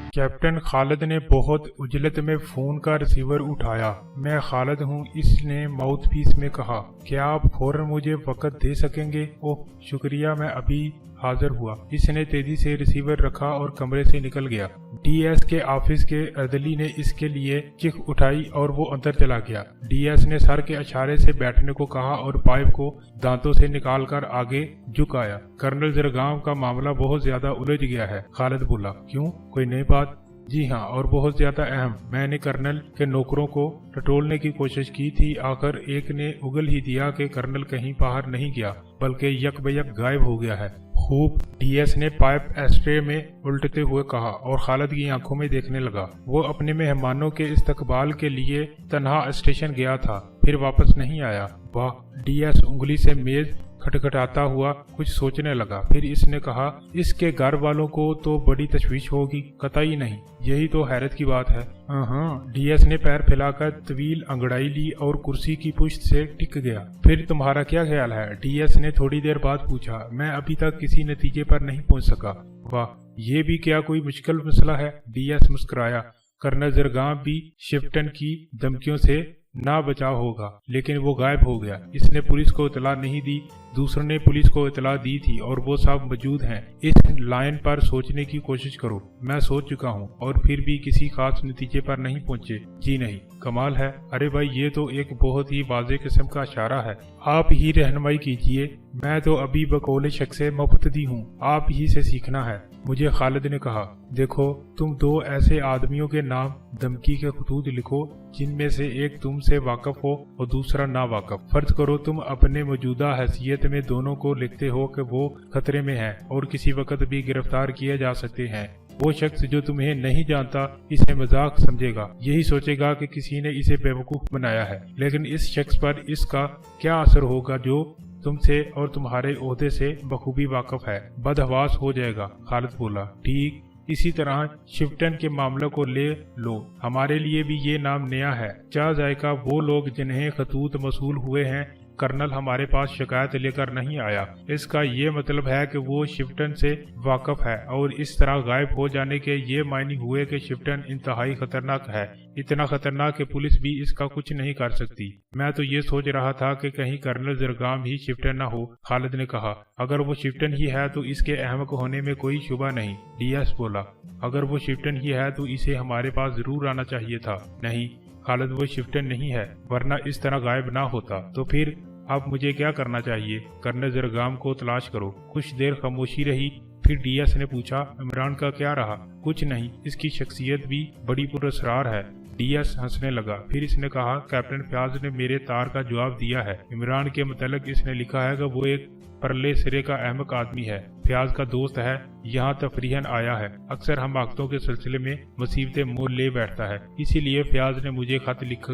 Captain Khalid ने बहुत उजलत में फोन का रिसीवर उठाया। मैं खालिद हूँ, इसने माउथपीस में कहा। क्या आप फौरन मुझे वक्त दे सकेंगे? ओह शुक्रिया, मैं अभी हाजिर हुआ। इसने तेजी से रिसीवर रखा और कमरे से निकल गया। डीएस के ऑफिस के अर्दली ने इसके लिए चीख उठाई और वो अंदर चला गया। डीएस ने सर के इशारे से बैठने को कहा और पाइप को दांतों से निकालकर आगे झुकाया। कर्नल जरगाम का मामला बहुत ज्यादा उलझ गया है। खालिद बोला। क्यों, कोई नई बात? जी हाँ, और बहुत ज्यादा अहम। मैंने कर्नल के नौकरों को टटोलने की कोशिश की थी। आखिर एक ने उगल ही दिया कि कर्नल कहीं बाहर नहीं गया बल्कि यकबयक गायब हो गया है। खूब, डीएस ने पाइप एस्ट्रे में उल्टते हुए कहा और खालिद की आंखों में देखने लगा। वो अपने मेहमानों के इस्तकबाल के लिए तन्हा स्टेशन गया था, फिर वापस नहीं आया। वाह, डीएस उंगली से मेज खटखटाता हुआ कुछ सोचने लगा। फिर इसने कहा, इसके घर वालों को तो बड़ी तशवीश होगी। कतई नहीं, यही तो हैरत की बात है। हाँ, डीएस ने पैर फैलाकर तवील अंगड़ाई ली और कुर्सी की पुश्त से टिक गया। फिर तुम्हारा क्या ख्याल है? डीएस ने थोड़ी देर बाद पूछा। मैं अभी तक किसी नतीजे पर नहीं पहुंच सका। वाह, ये भी क्या कोई मुश्किल मसला है? डीएस मुस्कुराया। कर्नल जरगाम भी शिफ्टन की धमकियों से ना बचाव होगा, लेकिन वो गायब हो गया। इसने पुलिस को इतला नहीं दी, दूसरों ने पुलिस को इतला दी थी और वो सब मौजूद हैं। इस लाइन पर सोचने की कोशिश करो। मैं सोच चुका हूँ और फिर भी किसी खास नतीजे पर नहीं पहुँचे। जी नहीं, कमाल है। अरे भाई, ये तो एक बहुत ही वाज़ेह किस्म का इशारा है। आप ही रहनुमाई कीजिए। मैं तो अभी बकौले शख्स मुब्तदी हूँ, आप ही से सीखना है। मुझे खालिद ने कहा। देखो, तुम दो ऐसे आदमियों के नाम धमकी के खतूत लिखो जिनमें से एक तुमसे वाकफ हो और दूसरा ना वाकफ। फर्ज करो तुम अपने मौजूदा हैसियत में दोनों को लिखते हो कि वो खतरे में है और किसी वक्त भी गिरफ्तार किए जा सकते हैं। वो शख्स जो तुम्हें नहीं जानता इसे मजाक समझेगा, यही सोचेगा कि किसी ने इसे बेवकूफ बनाया है। लेकिन इस शख्स पर इसका क्या असर होगा जो तुमसे और तुम्हारे ओहदे से बखूबी वाकफ है? बदहवास हो जाएगा। खालिद बोला। ठीक इसी तरह शिफ्टन के मामले को ले लो। हमारे लिए भी ये नाम नया है। क्या जायका वो लोग जिन्हें खतूत मसूल हुए हैं, कर्नल हमारे पास शिकायत लेकर नहीं आया। इसका ये मतलब है कि वो शिफ्टन से वाकफ है और इस तरह गायब हो जाने के ये मायने हुए कि शिफ्टन इंतहाई खतरनाक है। इतना खतरनाक कि पुलिस भी इसका कुछ नहीं कर सकती। मैं तो ये सोच रहा था कि कहीं कर्नल जरगाम ही शिफ्टन न हो। खालिद ने कहा। अगर वो शिफ्टन ही है तो इसके अहमक होने में कोई शुबा नहीं। डीएस बोला। अगर वो शिफ्टन ही है तो इसे हमारे पास जरूर आना चाहिए था। नहीं खालिद, वो शिफ्टन नहीं है, वरना इस तरह गायब ना होता। तो फिर अब मुझे क्या करना चाहिए? कर्नल जरगाम को तलाश करो। कुछ देर खामोशी रही, फिर डीएस ने पूछा, इमरान का क्या रहा? कुछ नहीं, इसकी शख्सियत भी बड़ी पुरअसरार है। डीएस हंसने लगा। फिर इसने कहा, कैप्टन फयाज ने मेरे तार का जवाब दिया है। इमरान के मुतालिक इसने लिखा है कि वो एक परले सिरे का अहमक आदमी है, फयाज का दोस्त है, यहाँ तफरीहन आया है। अक्सर हम आकतों के सिलसिले में मुसीबतें मोल ले बैठता है। इसीलिए फयाज ने मुझे खत लिख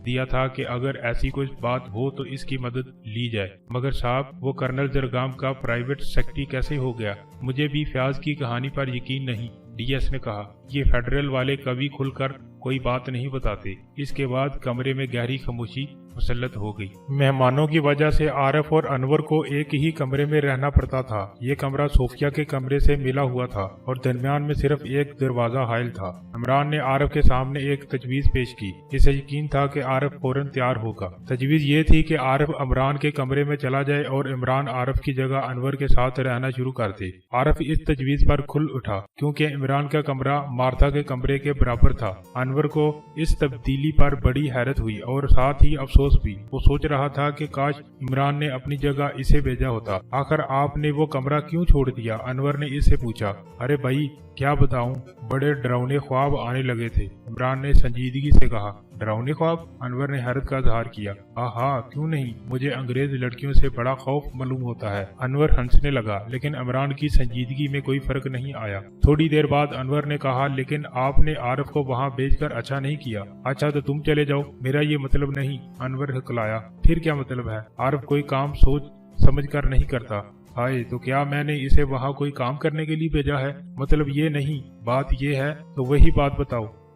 दिया था कि अगर ऐसी कोई बात हो तो इसकी मदद ली जाए। मगर साहब, वो कर्नल जरगाम का प्राइवेट सेक्रेटरी कैसे हो गया? मुझे भी फयाज की कहानी पर यकीन नहीं। डीएस ने कहा। ये फेडरल वाले कभी खुलकर कोई बात नहीं बताते। इसके बाद कमरे में गहरी खामोशी मुसल्लत हो गई। मेहमानों की वजह से आरिफ और अनवर को एक ही कमरे में रहना पड़ता था। ये कमरा सोफिया के कमरे से मिला हुआ था और दरमियान में सिर्फ एक दरवाजा हायल था। इमरान ने आरिफ के सामने एक तजवीज पेश की। इसे यकीन था कि आरिफ फौरन तैयार होगा। तजवीज ये थी कि आरिफ इमरान के कमरे में चला जाए और इमरान आरिफ की जगह अनवर के साथ रहना शुरू कर दे। आरिफ इस तजवीज पर खुल उठा क्योंकि इमरान का कमरा मार्था के कमरे के बराबर था। अनवर को इस तब्दीली पर बड़ी हैरत हुई और साथ ही अफसोस भी। वो सोच रहा था कि काश इमरान ने अपनी जगह इसे भेजा होता। आखिर आपने वो कमरा क्यों छोड़ दिया? अनवर ने इससे पूछा। अरे भाई, क्या बताऊं, बड़े डरावने ख्वाब आने लगे थे। इमरान ने संजीदगी से कहा। डरावने ख्वाब? अनवर ने हैरत का इजहार किया। हाँ, क्यों नहीं, मुझे अंग्रेज लड़कियों से बड़ा खौफ मालूम होता है। अनवर हंसने लगा, लेकिन इमरान की संजीदगी में कोई फर्क नहीं आया। थोड़ी देर बाद अनवर ने कहा, लेकिन आपने आरिफ को वहाँ भेजकर अच्छा नहीं किया। अच्छा तो तुम चले जाओ, मेरा ये मतलब नहीं। अनवर हकलाया। फिर क्या मतलब है? आरिफ कोई काम सोच समझ कर नहीं करता। हाय, तो क्या मैंने इसे वहाँ कोई काम करने के लिए भेजा है? मतलब ये नहीं, बात ये है। तो वही बात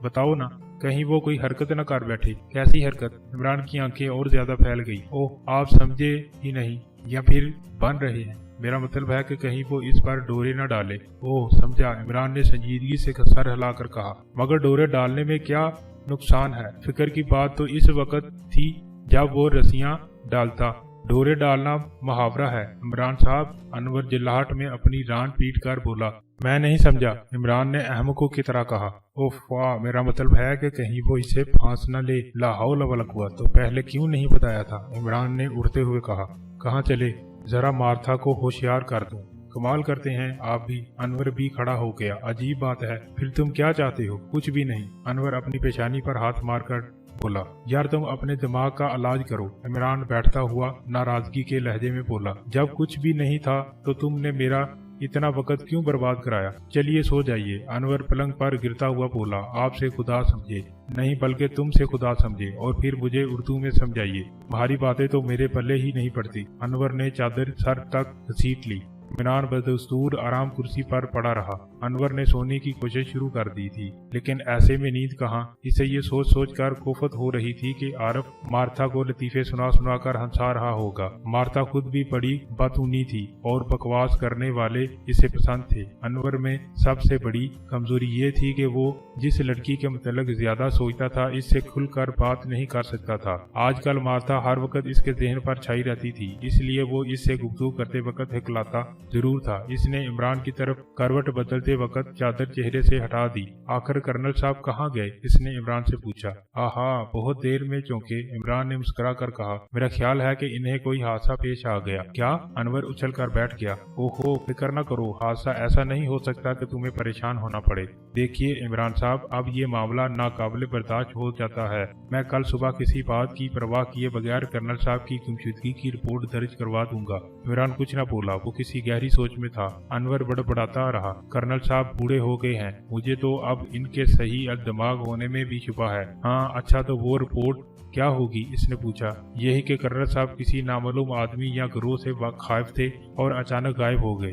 बताओ ना। कहीं वो कोई हरकत न कर बैठे। कैसी हरकत? इमरान की आंखें और ज्यादा फैल गई। ओह, आप समझे ही नहीं या फिर बन रहे हैं? मेरा मतलब है कि कहीं वो इस पर डोरे न डाले। ओह समझा, इमरान ने संजीदगी से सर हिलाकर कहा। मगर डोरे डालने में क्या नुकसान है? फिक्र की बात तो इस वक्त थी जब वो रस्सियां डालता। डोरे डालना मुहावरा है इमरान साहब। अनवर जिल्लाहट में अपनी रान पीट कर बोला। मैं नहीं समझा, इमरान ने अहमकों की तरह कहा। ओह वाह, मेरा मतलब है कि कहीं वो इसे फांस न ले। ला हौल वला कुव्वत, तो पहले क्यों नहीं बताया था? इमरान ने उड़ते हुए कहा। कहाँ चले? जरा मार्था को होशियार कर दूं। कमाल करते हैं आप भी। अनवर भी खड़ा हो गया। अजीब बात है, फिर तुम क्या चाहते हो? कुछ भी नहीं। अनवर अपनी पेशानी पर हाथ मारकर बोला। यार तुम अपने दिमाग का इलाज करो। इमरान बैठता हुआ नाराजगी के लहजे में बोला। जब कुछ भी नहीं था तो तुमने मेरा इतना वक्त क्यों बर्बाद कराया? चलिए सो जाइए। अनवर पलंग पर गिरता हुआ बोला। आपसे खुदा समझे, नहीं बल्कि तुमसे खुदा समझे, और फिर मुझे उर्दू में समझाइए। तुम्हारी बातें तो मेरे पल्ले ही नहीं पड़ती। अनवर ने चादर सर तक घसीट ली। इमरान बदस्तूर आराम कुर्सी पर पड़ा रहा। अनवर ने सोने की कोशिश शुरू कर दी थी, लेकिन ऐसे में नींद कहाँ। इसे ये सोच सोच कर कोफत हो रही थी कि आरफ मार्था को लतीफे सुना सुना कर हंसा रहा होगा। मार्था खुद भी बड़ी बतूनी थी और बकवास करने वाले इसे पसंद थे। अनवर में सबसे बड़ी कमजोरी ये थी कि वो जिस लड़की के मतलब ज्यादा सोचता था, इससे खुलकर बात नहीं कर सकता था। आजकल मार्था हर वक्त इसके जहन पर छाई रहती थी, इसलिए वो इससे गुफ्तगू करते वक्त हिकलाता जरूर था। इसने इमरान की तरफ करवट बदलते वक्त चादर चेहरे से हटा दी। आखिर कर्नल साहब कहाँ गए? इसने इमरान से पूछा। आहा, बहुत देर में चौंके। इमरान ने मुस्कुरा कर कहा, मेरा ख्याल है कि इन्हें कोई हादसा पेश आ गया। क्या? अनवर उछल कर बैठ गया। ओहो, फिक्र न करो, हादसा ऐसा नहीं हो सकता कि तुम्हें परेशान होना पड़े। देखिए इमरान साहब, अब ये मामला नाकाबिले बर्दाश्त हो जाता है। मैं कल सुबह किसी बात की परवाह किए बगैर कर्नल साहब की गुमशुदगी की रिपोर्ट दर्ज करवा दूंगा। इमरान कुछ न बोला, वो किसी गहरी सोच में था। अनवर बड़बड़ाता रहा। कर्नल साहब बूढ़े हो गए हैं, मुझे तो अब इनके सही दिमाग होने में भी शुबा है। हाँ अच्छा, तो वो रिपोर्ट क्या होगी? इसने पूछा। यही कि कर्नल साहब किसी नामालूम आदमी या गिरोह से वाकिफ थे और अचानक गायब हो गए।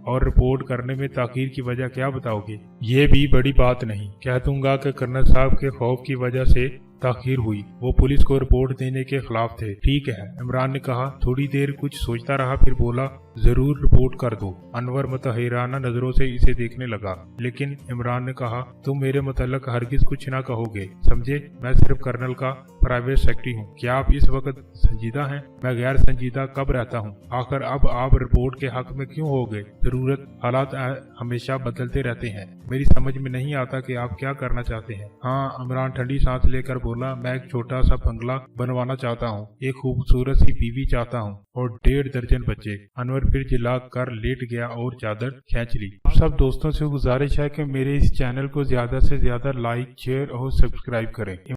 और रिपोर्ट करने में ताखीर की वजह क्या बताओगे? ये भी बड़ी बात नहीं। कह दूंगा कि कर्नल साहब के खौफ की वजह से ताखीर हुई। वो पुलिस को रिपोर्ट देने के खिलाफ थे। ठीक है, इमरान ने कहा। थोड़ी देर कुछ सोचता रहा, फिर बोला, जरूर रिपोर्ट कर दो। अनवर मुतहराना नजरों से इसे देखने लगा, लेकिन इमरान ने कहा, तुम मेरे मुतल्लक हरगिज कुछ ना कहोगे, समझे? मैं सिर्फ कर्नल का प्राइवेट सेक्रेटरी हूँ। क्या आप इस वक्त संजीदा हैं? मैं गैर संजीदा कब रहता हूँ? आखिर अब आप रिपोर्ट के हक में क्यों हो गए? जरूरत हालात हमेशा बदलते रहते हैं। मेरी समझ में नहीं आता कि आप क्या करना चाहते हैं। हाँ, इमरान ठंडी सांस लेकर बोला, मैं एक छोटा सा बंगला बनवाना चाहता हूँ, एक खूबसूरत सी बीवी चाहता हूँ और 1.5 दर्जन बच्चे। अनवर फिर चिल्ला कर लेट गया और चादर खींच ली। आप सब दोस्तों से गुजारिश है कि मेरे इस चैनल को ज्यादा से ज्यादा लाइक, शेयर और सब्सक्राइब करें।